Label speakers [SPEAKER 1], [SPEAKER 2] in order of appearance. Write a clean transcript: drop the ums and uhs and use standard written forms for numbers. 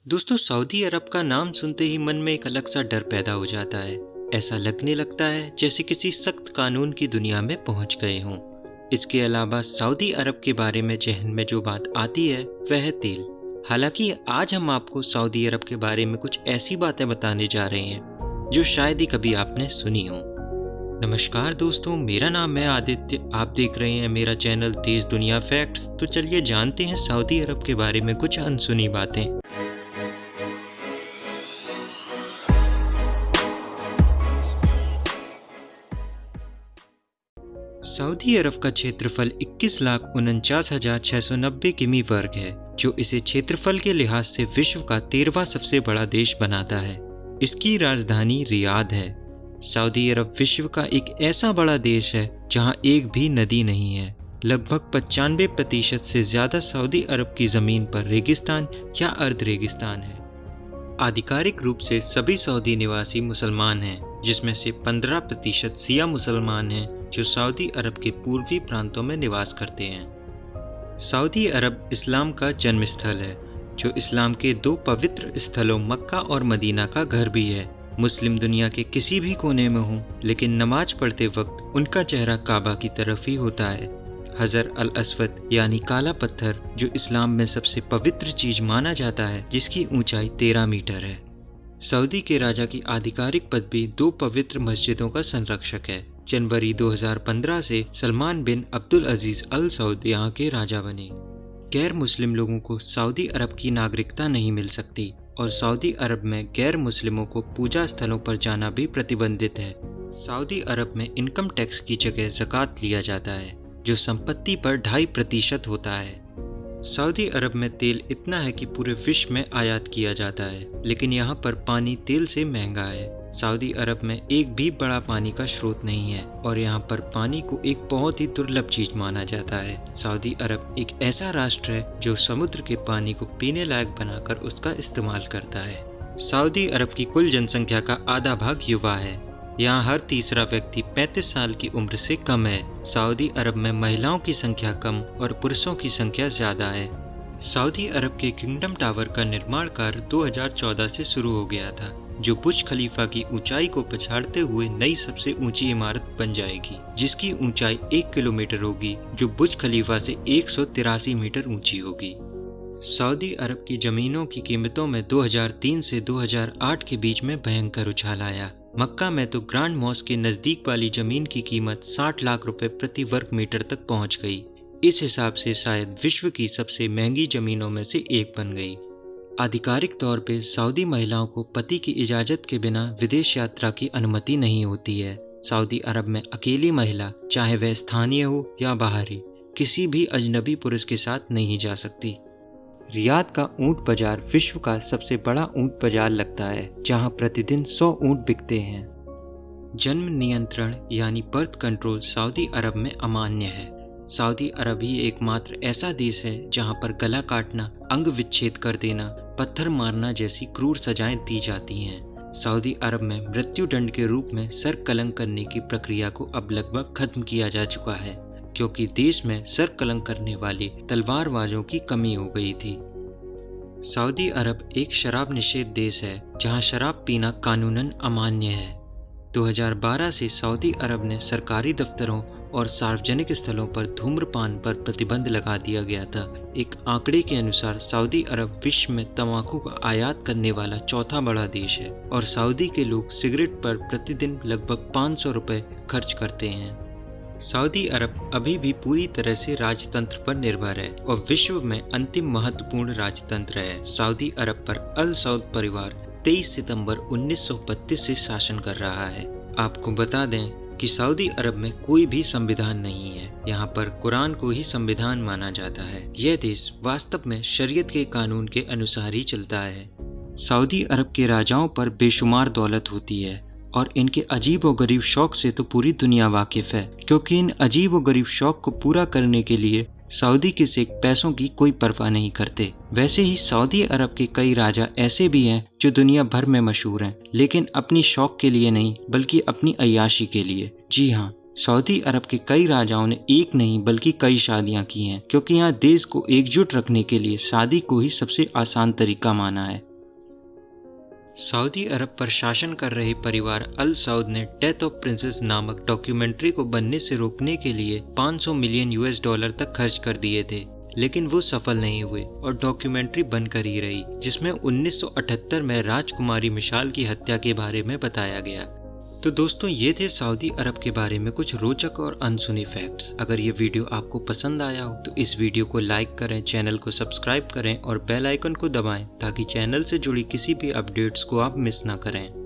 [SPEAKER 1] दोस्तों, सऊदी अरब का नाम सुनते ही मन में एक अलग सा डर पैदा हो जाता है। ऐसा लगने लगता है जैसे किसी सख्त कानून की दुनिया में पहुंच गए हों। इसके अलावा सऊदी अरब के बारे में जहन में जो बात आती है वह है तेल। हालांकि आज हम आपको सऊदी अरब के बारे में कुछ ऐसी बातें बताने जा रहे हैं जो शायद ही कभी आपने सुनी हो। नमस्कार दोस्तों, मेरा नाम है आदित्य। आप देख रहे हैं मेरा चैनल देश दुनिया फैक्ट्स। तो चलिए जानते हैं सऊदी अरब के बारे में कुछ अनसुनी बातें। सऊदी अरब का क्षेत्रफल 21,49,690 किमी वर्ग है, जो इसे क्षेत्रफल के लिहाज से विश्व का 13वां सबसे बड़ा देश बनाता है। इसकी राजधानी रियाद है। सऊदी अरब विश्व का एक ऐसा बड़ा देश है जहां एक भी नदी नहीं है। लगभग 95% से ज्यादा सऊदी अरब की जमीन पर रेगिस्तान या अर्ध रेगिस्तान है। आधिकारिक रूप से सभी सऊदी निवासी मुसलमान हैं, जिसमें से 15% शिया मुसलमान हैं जो सऊदी अरब के पूर्वी प्रांतों में निवास करते हैं। सऊदी अरब इस्लाम का जन्म स्थल है, जो इस्लाम के दो पवित्र स्थलों मक्का और मदीना का घर भी है। मुस्लिम दुनिया के किसी भी कोने में हो, लेकिन नमाज पढ़ते वक्त उनका चेहरा काबा की तरफ ही होता है। हजर अल अस्वद यानी काला पत्थर, जो इस्लाम में सबसे पवित्र चीज माना जाता है, जिसकी ऊंचाई 13 मीटर है। सऊदी के राजा की आधिकारिक पदवी दो पवित्र मस्जिदों का संरक्षक है। जनवरी 2015 से सलमान बिन अब्दुल अजीज अल सऊद यहाँ के राजा बने। गैर मुस्लिम लोगों को सऊदी अरब की नागरिकता नहीं मिल सकती और सऊदी अरब में गैर मुस्लिमों को पूजा स्थलों पर जाना भी प्रतिबंधित है। सऊदी अरब में इनकम टैक्स की जगह ज़कात लिया जाता है, जो संपत्ति पर 2.5% होता है। सऊदी अरब में तेल इतना है कि पूरे विश्व में आयात किया जाता है, लेकिन यहाँ पर पानी तेल से महंगा है। सऊदी अरब में एक भी बड़ा पानी का स्रोत नहीं है और यहाँ पर पानी को एक बहुत ही दुर्लभ चीज माना जाता है। सऊदी अरब एक ऐसा राष्ट्र है जो समुद्र के पानी को पीने लायक बनाकर उसका इस्तेमाल करता है। सऊदी अरब की कुल जनसंख्या का आधा भाग युवा है। यहाँ हर तीसरा व्यक्ति 35 साल की उम्र से कम है। सऊदी अरब में महिलाओं की संख्या कम और पुरुषों की संख्या ज्यादा है। सऊदी अरब के किंगडम टावर का निर्माण कार्य 2014 से शुरू हो गया था, जो बुर्ज खलीफा की ऊंचाई को पछाड़ते हुए नई सबसे ऊंची इमारत बन जाएगी, जिसकी ऊंचाई 1 किलोमीटर होगी, जो बुर्ज खलीफा से 183 मीटर ऊंची होगी। सऊदी अरब की जमीनों की कीमतों में 2003 से 2008 के बीच में भयंकर उछाल आया। मक्का में तो ग्रांड मॉस्क के नजदीक वाली जमीन की कीमत 60 लाख रुपए प्रति वर्ग मीटर तक पहुंच गई। इस हिसाब से शायद विश्व की सबसे महंगी जमीनों में से एक बन गई। आधिकारिक तौर पे सऊदी महिलाओं को पति की इजाजत के बिना विदेश यात्रा की अनुमति नहीं होती है। सऊदी अरब में अकेली महिला, चाहे वह स्थानीय हो या बाहरी, किसी भी अजनबी पुरुष के साथ नहीं जा सकती। रियाद का ऊंट बाजार विश्व का सबसे बड़ा ऊंट बाजार लगता है, जहां प्रतिदिन 100 ऊंट बिकते हैं। जन्म नियंत्रण यानी बर्थ कंट्रोल सऊदी अरब में अमान्य है। सऊदी अरब ही एकमात्र ऐसा देश है जहां पर गला काटना, अंग विच्छेद कर देना, पत्थर मारना जैसी क्रूर सजाएं दी जाती हैं। सऊदी अरब में मृत्यु दंड के रूप में सर कलंक करने की प्रक्रिया को अब लगभग खत्म किया जा चुका है, क्योंकि देश में सर कलंक करने वाले तलवारबाजों की कमी हो गई थी। सऊदी अरब एक शराब निषेध देश है, जहां शराब पीना कानूनन अमान्य है। 2012 से सऊदी अरब ने सरकारी दफ्तरों और सार्वजनिक स्थलों पर धूम्रपान पर प्रतिबंध लगा दिया गया था। एक आंकड़े के अनुसार सऊदी अरब विश्व में तंबाकू का आयात करने वाला चौथा बड़ा देश है और सऊदी के लोग सिगरेट पर प्रतिदिन लगभग 500 रुपए खर्च करते हैं। सऊदी अरब अभी भी पूरी तरह से राजतंत्र पर निर्भर है और विश्व में अंतिम महत्वपूर्ण राजतंत्र है। सऊदी अरब पर अल सऊद परिवार 23 सितंबर 1932 से शासन कर रहा है। आपको बता दें कि सऊदी अरब में कोई भी संविधान नहीं है। यहाँ पर कुरान को ही संविधान माना जाता है। यह देश वास्तव में शरीयत के कानून के अनुसार ही चलता है। सऊदी अरब के राजाओं पर बेशुमार दौलत होती है और इनके अजीब व गरीब शौक से तो पूरी दुनिया वाकिफ है, क्योंकि इन अजीब व गरीब शौक को पूरा करने के लिए सऊदी के शेख पैसों की कोई परवाह नहीं करते। वैसे ही सऊदी अरब के कई राजा ऐसे भी हैं जो दुनिया भर में मशहूर हैं, लेकिन अपनी शौक के लिए नहीं बल्कि अपनी अय्याशी के लिए। जी हाँ, सऊदी अरब के कई राजाओं ने एक नहीं बल्कि कई शादियां की हैं, क्योंकि यहाँ देश को एकजुट रखने के लिए शादी को ही सबसे आसान तरीका माना है। सऊदी अरब पर शासन कर रहे परिवार अल सऊद ने डेथ ऑफ प्रिंसेस नामक डॉक्यूमेंट्री को बनने से रोकने के लिए 500 मिलियन US$ तक खर्च कर दिए थे, लेकिन वो सफल नहीं हुए और डॉक्यूमेंट्री बनकर ही रही, जिसमें 1978 में राजकुमारी मिशाल की हत्या के बारे में बताया गया। तो दोस्तों, ये थे सऊदी अरब के बारे में कुछ रोचक और अनसुने फैक्ट्स। अगर ये वीडियो आपको पसंद आया हो तो इस वीडियो को लाइक करें, चैनल को सब्सक्राइब करें और बेल आइकन को दबाएं ताकि चैनल से जुड़ी किसी भी अपडेट्स को आप मिस ना करें।